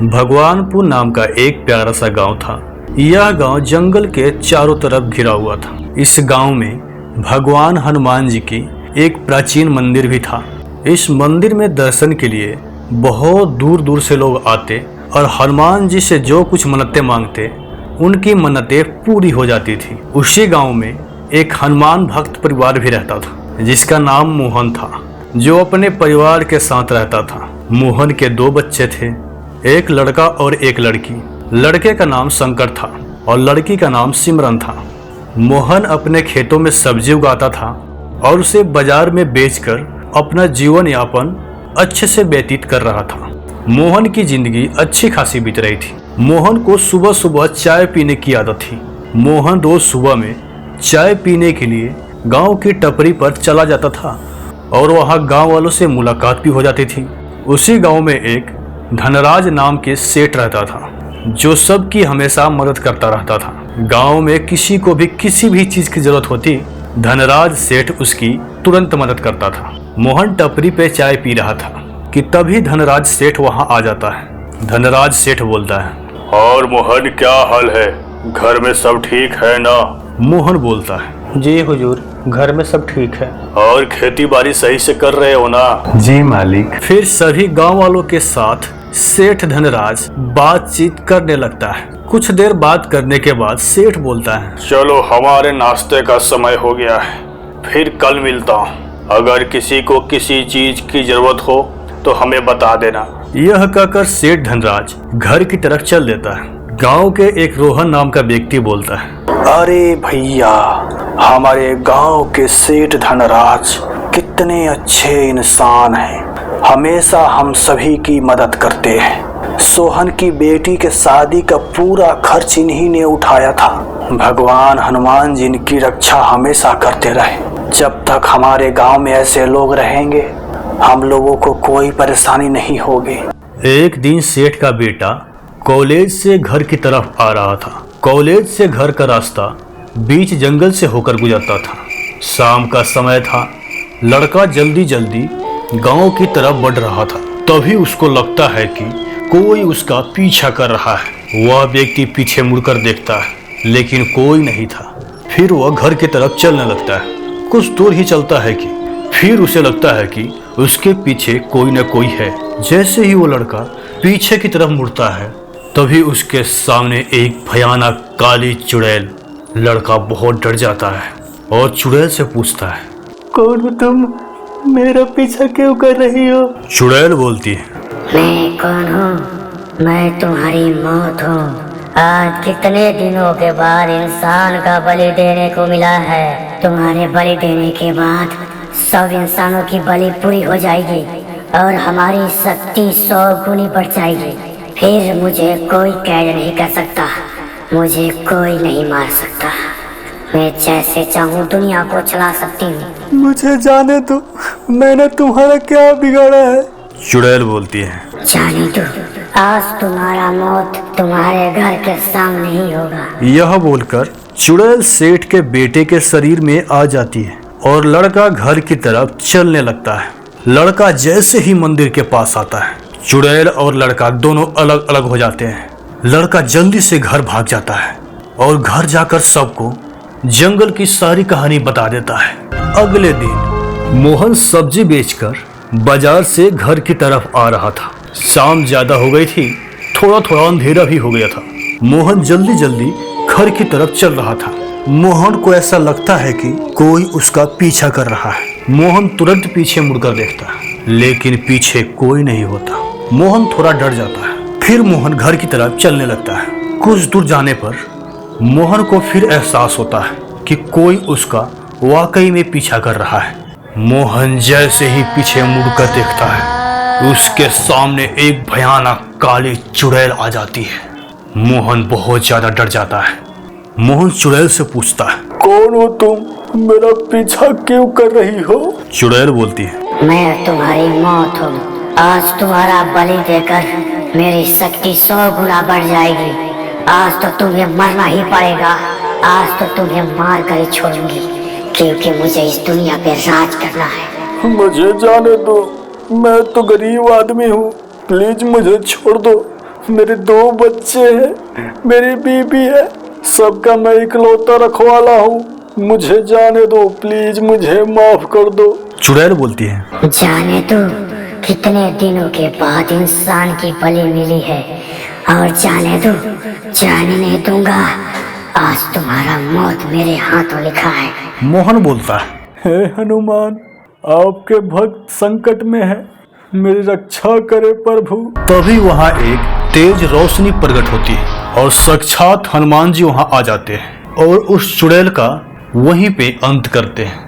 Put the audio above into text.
भगवानपुर नाम का एक प्यारा सा गांव था। यह गांव जंगल के चारों तरफ घिरा हुआ था। इस गांव में भगवान हनुमान जी की एक प्राचीन मंदिर भी था। इस मंदिर में दर्शन के लिए बहुत दूर दूर से लोग आते और हनुमान जी से जो कुछ मन्नतें मांगते उनकी मन्नतें पूरी हो जाती थी। उसी गांव में एक हनुमान भक्त परिवार भी रहता था जिसका नाम मोहन था, जो अपने परिवार के साथ रहता था। मोहन के दो बच्चे थे, एक लड़का और एक लड़की। लड़के का नाम शंकर था और लड़की का नाम सिमरन था। मोहन अपने खेतों में सब्जी उगाता था और उसे बाजार में बेचकर अपना जीवन यापन अच्छे से व्यतीत कर रहा था। मोहन की जिंदगी अच्छी खासी बीत रही थी। मोहन को सुबह सुबह चाय पीने की आदत थी। मोहन रोज सुबह में चाय पीने के लिए गांव की टपरी पर चला जाता था और वहां गांव वालों से मुलाकात भी हो जाती थी। उसी गांव में एक धनराज नाम के सेठ रहता था, जो सबकी हमेशा मदद करता रहता था। गांव में किसी को भी किसी भी चीज की जरूरत होती, धनराज सेठ उसकी तुरंत मदद करता था। मोहन टपरी पे चाय पी रहा था कि तभी धनराज सेठ वहां आ जाता है। धनराज सेठ बोलता है, और मोहन क्या हाल है, घर में सब ठीक है ना? मोहन बोलता है, जी हुजूर, घर में सब ठीक है। और खेती बाड़ी सही से कर रहे हो ना? जी मालिक। फिर सभी गांव वालों के साथ सेठ धनराज बातचीत करने लगता है। कुछ देर बात करने के बाद सेठ बोलता है, चलो हमारे नाश्ते का समय हो गया है, फिर कल मिलता हूँ। अगर किसी को किसी चीज की जरूरत हो तो हमें बता देना। यह कहकर सेठ धनराज घर की तरफ चल देता है। गांव के एक रोहन नाम का व्यक्ति बोलता है, अरे भैया, हमारे गांव के सेठ धनराज कितने अच्छे इंसान हैं, हमेशा हम सभी की मदद करते हैं। सोहन की बेटी के शादी का पूरा खर्च इन्हीं ने उठाया था। भगवान हनुमान जी की रक्षा हमेशा करते रहे। जब तक हमारे गांव में ऐसे लोग रहेंगे, हम लोगों को कोई परेशानी नहीं होगी। एक दिन सेठ का बेटा कॉलेज से घर की तरफ आ रहा था। कॉलेज से घर का रास्ता बीच जंगल से होकर गुजरता था। शाम का समय था। लड़का जल्दी जल्दी गांव की तरफ बढ़ रहा था। तभी उसको लगता है कि कोई उसका पीछा कर रहा है। वह व्यक्ति पीछे मुड़कर देखता है, लेकिन कोई नहीं था। फिर वह घर की तरफ चलने लगता है। कुछ दूर ही चलता है कि फिर उसे लगता है कि उसके पीछे कोई न कोई है। जैसे ही वो लड़का पीछे की तरफ मुड़ता है, तभी उसके सामने एक भयानक काली चुड़ैल। लड़का बहुत डर जाता है और चुड़ैल से पूछता है, कौन हो तुम? मेरा पीछा क्यों कर रही हो? चुड़ैल बोलती है, मैं कौन हूँ? मैं तुम्हारी मौत हूँ। आज कितने दिनों के बाद इंसान का बलि देने को मिला है। तुम्हारे बलि देने के बाद सब इंसानों की बलि पूरी हो जाएगी और हमारी शक्ति 100 गुनी बढ़ जाएगी। फिर मुझे कोई कैद नहीं कर सकता, मुझे कोई नहीं मार सकता। मैं जैसे चाहूँ दुनिया को चला सकती हूँ। मुझे जाने दो, मैंने तुम्हारा क्या बिगाड़ा है? चुड़ैल बोलती है, जाने दो, आज तुम्हारा मौत तुम्हारे घर के सामने ही होगा। यह बोलकर चुड़ैल सेठ के बेटे के शरीर में आ जाती है और लड़का घर की तरफ चलने लगता है। लड़का जैसे ही मंदिर के पास आता है, चुड़ैल और लड़का दोनों अलग अलग हो जाते हैं। लड़का जल्दी से घर भाग जाता है और घर जाकर सबको जंगल की सारी कहानी बता देता है। अगले दिन मोहन सब्जी बेचकर बाजार से घर की तरफ आ रहा था। शाम ज्यादा हो गई थी, थोड़ा थोड़ा अंधेरा भी हो गया था। मोहन जल्दी जल्दी घर की तरफ चल रहा था। मोहन को ऐसा लगता है कि कोई उसका पीछा कर रहा है। मोहन तुरंत पीछे मुड़कर देखता है, लेकिन पीछे कोई नहीं होता। मोहन थोड़ा डर जाता है। फिर मोहन घर की तरफ चलने लगता है। कुछ दूर जाने पर मोहन को फिर एहसास होता है कि कोई उसका वाकई में पीछा कर रहा है। मोहन जैसे ही पीछे मुड़कर देखता है, उसके सामने एक भयानक काली चुड़ैल आ जाती है। मोहन बहुत ज्यादा डर जाता है। मोहन चुड़ैल से पूछता है, कौन हो तुम? मेरा पीछा क्यों कर रही हो? चुड़ैल बोलती है, मैं तुम्हारी मौत हूँ। आज तुम्हारा बलि देकर मेरी शक्ति 100 गुना बढ़ जाएगी। आज तो तुम्हें मरना ही पड़ेगा। आज तो तुम्हें मार कर ही छोड़ूंगी, क्योंकि मुझे इस दुनिया पे राज करना है। मुझे जाने दो, मैं तो गरीब आदमी हूँ, प्लीज मुझे छोड़ दो। मेरे 2 बच्चे हैं, मेरी बीबी है, सबका मैं इकलौता रखवाला हूँ। मुझे जाने दो प्लीज, मुझे माफ कर दो। चुड़ैल बोलती है, जाने दो, कितने दिनों के बाद इंसान की बलि मिली है, और जाने दो, जाने नहीं दूंगा। आज तुम्हारा मौत मेरे हाथों लिखा है। मोहन बोलता है, हे हनुमान, आपके भक्त संकट में है, मेरी रक्षा करे प्रभु। तभी वहां एक तेज रोशनी प्रकट होती है और साक्षात हनुमान जी वहां आ जाते हैं और उस चुड़ैल का वहीं पे अंत करते हैं।